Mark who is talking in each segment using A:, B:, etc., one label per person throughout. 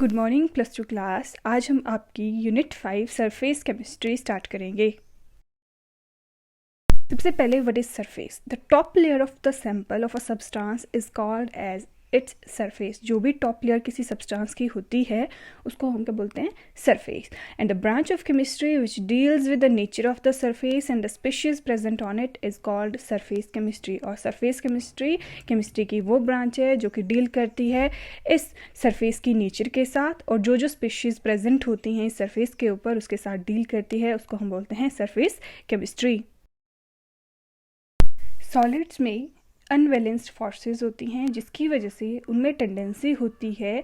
A: Good morning plus two class. आज हम आपकी यूनिट 5 सरफेस केमिस्ट्री स्टार्ट करेंगे। सबसे पहले what is surface? The top layer of the sample of a substance is called as its surface. जो भी top layer किसी substance की होती है उसको हम क्या बोलते हैं? Surface. And the branch of chemistry which deals with the nature of the surface and the species present on it is called surface chemistry. और सरफेस केमिस्ट्री की वो ब्रांच है जो कि डील करती है इस सरफेस की नेचर के साथ, और जो स्पीशीज प्रेजेंट होती हैं इस सरफेस के ऊपर उसके साथ डील करती है, उसको हम बोलते हैं सरफेस केमिस्ट्री। सॉलिड्स में अनबैलेंस्ड फोर्सेस होती हैं जिसकी वजह से उनमें टेंडेंसी होती है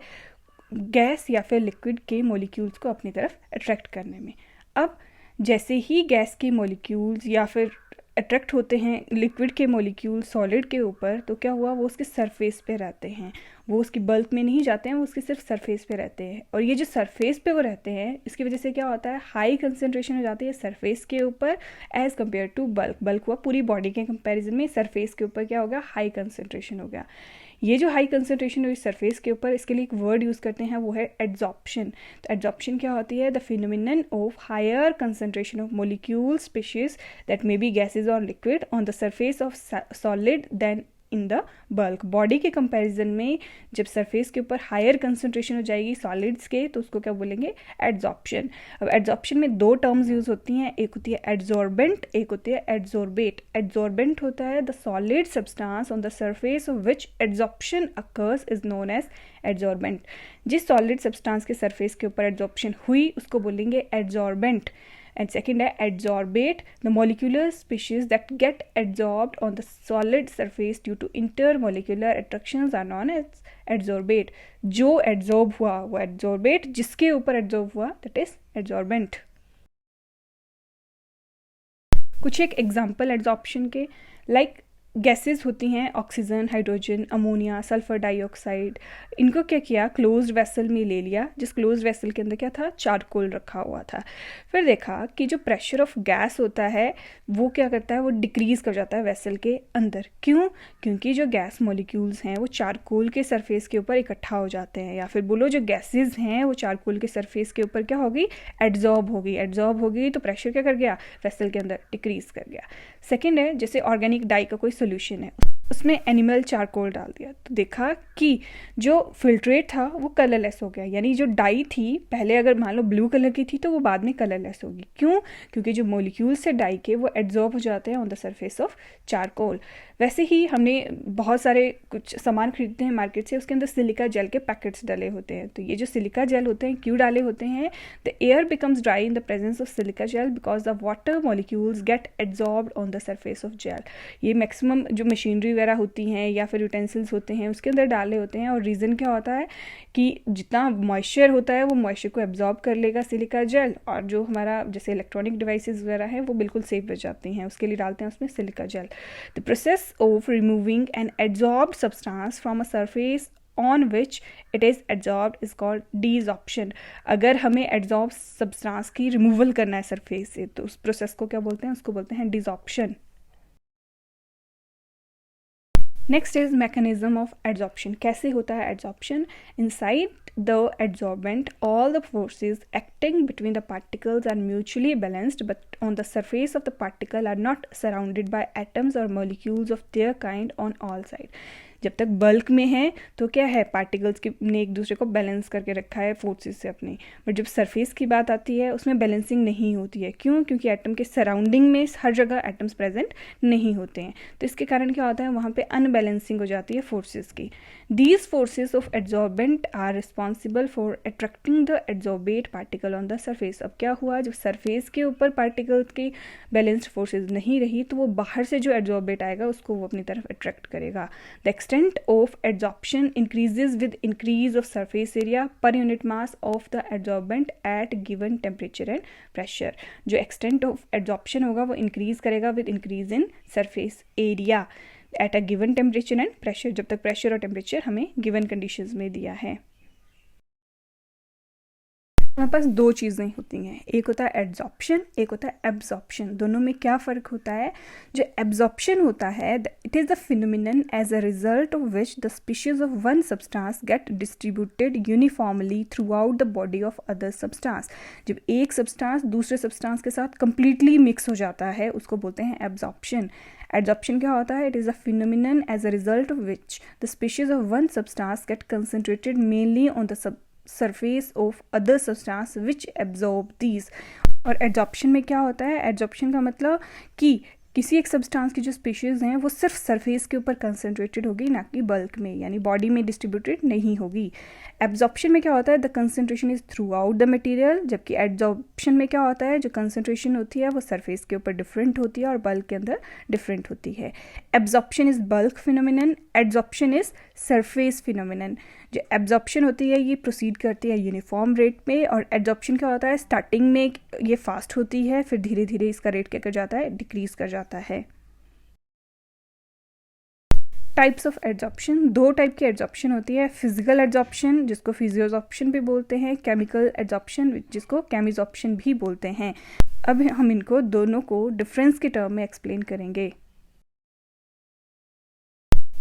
A: गैस या फिर लिक्विड के मॉलिक्यूल्स को अपनी तरफ अट्रैक्ट करने में। अब जैसे ही गैस के मॉलिक्यूल्स या फिर अट्रैक्ट होते हैं लिक्विड के मॉलिक्यूल सॉलिड के ऊपर, तो क्या हुआ, वो उसके सरफेस पे रहते हैं, वो उसकी बल्क में नहीं जाते हैं, वो उसके सिर्फ सरफेस पे रहते हैं। और ये जो सरफेस पे वो रहते हैं इसकी वजह से क्या होता है, हाई कंसनट्रेशन हो जाती है सरफेस के ऊपर as compare to bulk. Bulk हुआ पूरी बॉडी के कंपैरिजन में, सरफेस के ऊपर क्या हो गया, हाई कंसनट्रेशन हो गया। ये जो हाई कंसनट्रेशन हुई सरफेस के ऊपर, इसके लिए एक वर्ड यूज़ करते हैं, वो है एड्जॉर्प्शन। तो एड्जॉर्प्शन क्या होती है? The phenomenon of higher concentration of molecule species that may be gases और liquid on the surface of solid then in the bulk. Body के कंपैरिजन में जब सरफेस के ऊपर हायर कंसनट्रेशन हो जाएगी सॉलिड्स के, तो उसको क्या बोलेंगे? एड्जॉर्प्शन। अब एड्जॉर्प्शन में दो टर्म्स यूज होती हैं, एक होती है एड्जॉर्बेंट, एक होती है एड्जॉर्बेट। एड्जॉर्बेंट होता है the solid substance on the surface of which adsorption occurs is known as adsorbent. जिस सॉलिड सब्सटेंस के सरफेस के ऊपर एड्जॉर्प्शन हुई उसको बोलेंगे एड्जॉर्बेंट। And second है adsorbate, the molecular species that get adsorbed on the solid surface due to intermolecular attractions are known as adsorbate। जो adsorb हुआ वो adsorbate, जिसके ऊपर adsorb हुआ that is adsorbent। कुछ एक एग्जाम्पल एड्जॉर्प्शन के, लाइक गैसेस होती हैं oxygen, hydrogen, ammonia, sulphur dioxide. इनको क्या किया, क्लोज्ड वेसल में ले लिया, जिस क्लोज्ड वेसल के अंदर क्या था, चारकोल रखा हुआ था। फिर देखा कि जो प्रेशर ऑफ गैस होता है वो क्या करता है, वो डिक्रीज कर जाता है वेसल के अंदर। क्यों? क्योंकि जो गैस मॉलिक्यूल्स हैं वो चारकोल के सरफेस के ऊपर इकट्ठा हो जाते हैं, या फिर बोलो जो गैसेज हैं वो चारकोल के सरफेस के ऊपर क्या होगी, एड्जॉर्ब होगी, तो प्रेशर क्या कर गया, वेसल के अंदर डिक्रीज कर गया। सेकेंड है, जैसे ऑर्गेनिक डाई का कोई सोल्यूशन है, उसमें एनिमल चारकोल डाल दिया, तो देखा कि जो फिल्ट्रेट था वो कलरलेस हो गया। यानी जो डाई थी पहले अगर मान लो ब्लू कलर की थी तो वो बाद में कलरलेस होगी। क्यों? क्योंकि जो मॉलिक्यूल्स है डाई के वो एड्जॉर्ब हो जाते हैं on the surface of charcoal. वैसे ही हमने बहुत सारे कुछ सामान खरीदते हैं मार्केट से, उसके अंदर सिलिका जेल के पैकेट्स डले होते हैं। तो ये जो सिलिका जेल होते हैं क्यों डाले होते हैं? The air becomes dry in the presence of silica gel because the water molecules get adsorbed on the surface of gel. ये मैक्सिमम जो मशीनरी वगैरह होती हैं या फिर यूटेंसिल्स होते हैं उसके अंदर डाले होते हैं, और रीज़न क्या होता है कि जितना मॉइस्चर होता है वो मॉइस्चर को एब्जॉर्ब कर लेगा सिलिका जेल, और जो हमारा जैसे इलेक्ट्रॉनिक डिवाइसेस वगैरह हैं वो बिल्कुल सेफ बच जाती हैं, उसके लिए डालते हैं उसमें silica gel. The process of removing an adsorbed substance from a surface on which it is adsorbed is called desorption। अगर हमें एड्जॉर्ब सब्सटेंस की रिमूवल करना है सरफेस से तो उस प्रोसेस को क्या बोलते हैं? उसको बोलते हैं desorption. Next is mechanism of adsorption. कैसे होता है adsorption? Inside the adsorbent all the forces acting between the particles are mutually balanced, but on the surface of the particle are not surrounded by atoms और molecules of their kind on all side. जब तक bulk में है तो क्या है, particles के ने एक दूसरे को बैलेंस करके रखा है फोर्सेस से अपने, बट जब सरफेस की बात आती है उसमें बैलेंसिंग नहीं होती है। क्यों? क्योंकि एटम के सराउंडिंग में हर जगह एटम्स प्रेजेंट नहीं होते हैं, तो इसके कारण क्या होता है, वहाँ पे अनबैलेंसिंग हो जाती है फोर्सेस की। These forces of adsorbent are responsible for attracting the adsorbate particle on the surface. अब क्या हुआ, जब सरफेस के ऊपर पार्टिकल्स की बैलेंस्ड फोर्सेज नहीं रही तो वो बाहर से जो एड्जॉर्बेट आएगा उसको वो अपनी तरफ अट्रैक्ट करेगा। The extent of adsorption increases with increase of surface area per unit mass of the adsorbent at given temperature and pressure। जो extent of adsorption होगा वो increase करेगा with increase in surface area at a given temperature and pressure, जब तक pressure और temperature हमें given conditions में दिया है। हमारे पास दो चीज़ें होती हैं, एक होता है एड्जॉर्प्शन, एक होता है एब्जॉर्प्शन। दोनों में क्या फ़र्क होता है? जो एब्जॉर्प्शन होता है, it is the phenomenon as a result of which the species of one substance get distributed uniformly throughout the body of other substance. जब एक सब्सटेंस दूसरे सब्सटेंस के साथ कंप्लीटली मिक्स हो जाता है उसको बोलते हैं एब्जॉर्प्शन। एड्जॉर्प्शन क्या होता है? It is a phenomenon as a result of which the species of one substance get concentrated mainly on the surface of other substance which absorb these। और एड्जॉर्प्शन में क्या होता है? एड्जॉर्प्शन का मतलब कि किसी एक सब्सटेंस की जो स्पीशीज़ हैं वो सिर्फ सरफेस के ऊपर कंसनट्रेटेड होगी, ना कि बल्क में, यानी बॉडी में डिस्ट्रीब्यूटेड नहीं होगी। एब्जॉर्प्शन में क्या होता है? The concentration is through out the material, जबकि एड्जॉर्प्शन में क्या होता है? जो कंसनट्रेशन होती है वो सरफेस के ऊपर डिफरेंट होती है और बल्क के अंदर डिफरेंट होती है। Absorption is bulk phenomenon, adsorption is surface phenomenon. जो एब्जॉर्प्शन होती है ये प्रोसीड करती है यूनिफॉर्म रेट में, और एड्जॉर्प्शन क्या होता है? स्टार्टिंग में ये फास्ट होती है, फिर धीरे धीरे इसका रेट क्या कर जाता है? डिक्रीज कर जाता है। टाइप्स ऑफ एड्जॉर्प्शन, दो टाइप की एड्जॉर्प्शन होती है। फिजिकल एड्जॉर्प्शन जिसको फिजियोजॉर्प्शन भी बोलते हैं, केमिकल एड्जॉर्प्शन जिसको केमिजॉर्प्शन भी बोलते हैं। अब हम इनको दोनों को डिफरेंस के टर्म में एक्सप्लेन करेंगे।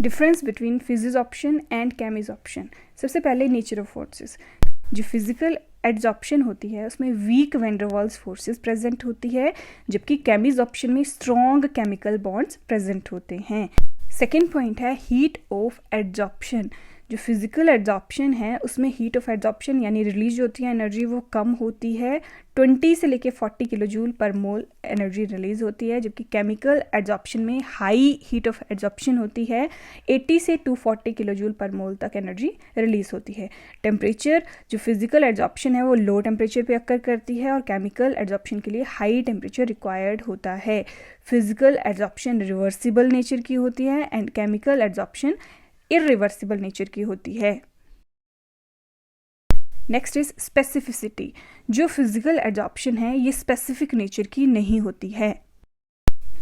A: Difference between physisorption and chemisorption. सबसे पहले नेचर ऑफ फोर्सेस। जो फिजिकल एड्जॉर्प्शन होती है उसमें weak van der Waals forces present होती है, जबकि केमिजॉर्प्शन में स्ट्रॉन्ग केमिकल बॉन्ड्स प्रेजेंट होते हैं। सेकेंड पॉइंट है हीट ऑफ एड्जॉर्प्शन। जो फिजिकल एड्जॉर्प्शन है उसमें हीट ऑफ एड्जॉर्प्शन यानी रिलीज होती है एनर्जी वो कम होती है, 20 से लेके 40 किलो जूल पर मोल एनर्जी रिलीज होती है, जबकि केमिकल एड्जॉर्प्शन में हाई हीट ऑफ एड्जॉर्प्शन होती है, 80 से 240 किलो जूल पर मोल तक एनर्जी रिलीज होती है। टेम्परेचर, जो फिजिकल एड्जॉर्प्शन है वो लो टेम्परेचर पे अक्कर करती है और केमिकल एड्जॉर्प्शन के लिए हाई टेम्परेचर रिक्वायर्ड होता है। फिजिकल एड्जॉर्प्शन रिवर्सिबल नेचर की होती है and chemical adsorption irreversible nature की होती है। Next is specificity. जो फिजिकल एड्जॉर्प्शन है ये स्पेसिफिक नेचर की नहीं होती है।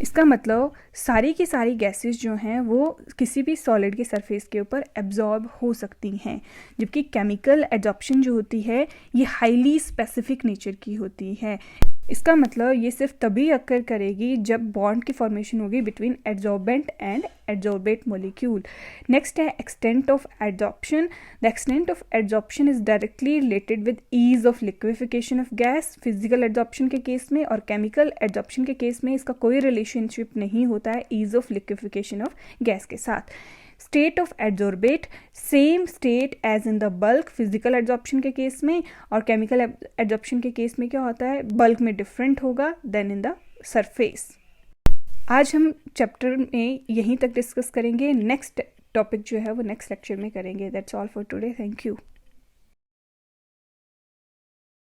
A: इसका मतलब सारी की सारी गैसेस जो हैं वो किसी भी सॉलिड के सरफेस के ऊपर एब्जॉर्ब हो सकती हैं, जबकि केमिकल एड्जॉर्प्शन जो होती है ये हाईली स्पेसिफिक नेचर की होती है। इसका मतलब ये सिर्फ तभी अक्कर करेगी जब बॉन्ड की फॉर्मेशन होगी between adsorbent and adsorbate molecule. Next है extent of adsorption. The extent of adsorption is directly related with ease of liquefaction of gas. Physical adsorption के केस में और केमिकल एड्जॉर्प्शन के केस में इसका कोई रिलेशनशिप नहीं होता है ease of liquefaction of gas के साथ। State of adsorbate, same state as in the bulk physical adsorption के केस में, और केमिकल एड्जॉर्प्शन के केस में क्या होता है? बल्क में डिफरेंट होगा देन इन द सरफेस। आज हम चैप्टर में यहीं तक डिस्कस करेंगे, नेक्स्ट टॉपिक जो है वो नेक्स्ट लेक्चर में करेंगे। That's all for today, thank you.